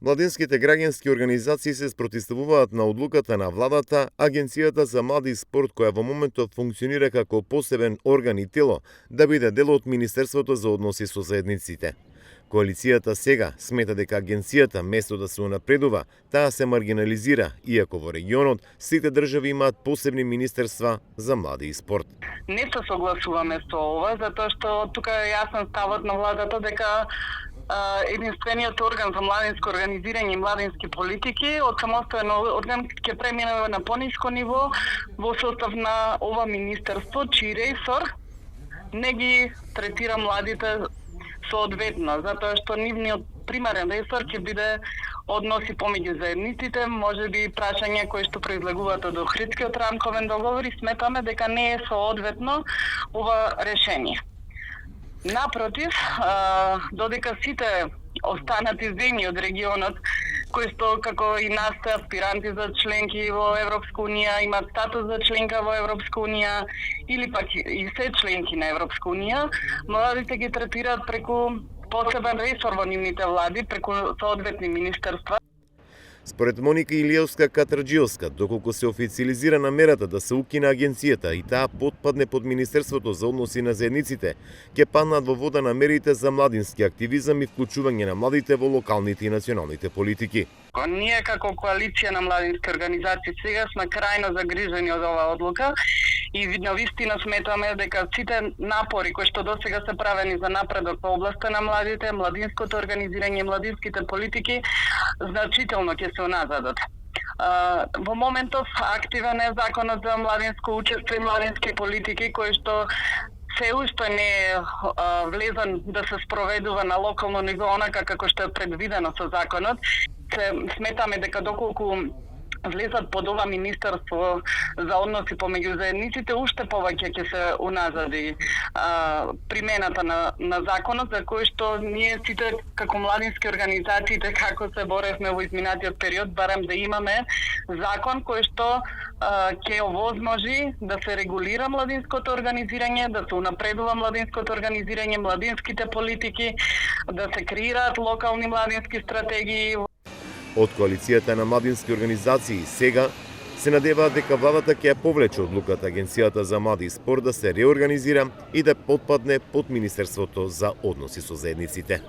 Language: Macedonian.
Младинските граѓански организации се спротивставуваат на одлуката на владата, Агенцијата за млади и спорт, која во моментот функционира како посебен орган и тело, да биде дел од Министерството за односи со заедниците. Коалицијата сега смета дека агенцијата, место да се унапредува, таа се маргинализира, иако во регионот сите држави имаат посебни министерства за млади и спорт. Не се согласуваме со ова, затоа што тука е јасен ставот на владата дека единствениот орган за младинско организирање и младински политики од самостоен орган ќе премине на пониско ниво во состав на ова министерство, чиј ресор не ги третира младите соодветно, затоа што нивниот примарен ресор ќе биде односи помеѓу заедниците, можеби прашања кои што произлегуваат од Охридскиот рамковен договор и сметаме дека не е соодветно ова решение. Напротив, додека сите останати земји од регионот, кои што како и нас се аспиранти за членки во Европска унија, имаат статус за членка во Европска унија или пак и се членки на Европска унија, младите ги третираат преку посебен ресор во нивните влади, преку соодветни министерства. Според Моника Илиевска-Катраџиевска, доколку се официализира намерата да се укине агенцијата и таа потпадне под Министерството за односи на заедниците, ќе паднат во вода намерите за младински активизам и вклучување на младите во локалните и националните политики. Ние како коалиција на младински организации сега сме крајно загрижени од оваа одлука и навистина сметаме дека сите напори кои што досега се правени за напредок во областа на младите, младинското организирање и младинските политики значително ќе се уназадат. Во моментов активен е законот за младинско учество и младински политики кој што се уште не е влезен да се спроведува на локално ниво онака како што е предвидено со законот. Сметаме дека доколку влезат под ова министерство за односи помеѓу заедниците, уште повеќе ќе се уназади примената на законот, за кој што ние сите како младински организации како се боревме во изминатиот период, барем да имаме закон кој што ќе овозможи да се регулира младинското организирање, да се унапредува младинското организирање, младинските политики, да се креираат локални младински стратегии. Од коалицијата на младински организации сега се надеваат дека владата ќе ја повлече одлуката Агенцијата за млади и спорт да се реорганизира и да потпадне под Министерството за односи со заедниците.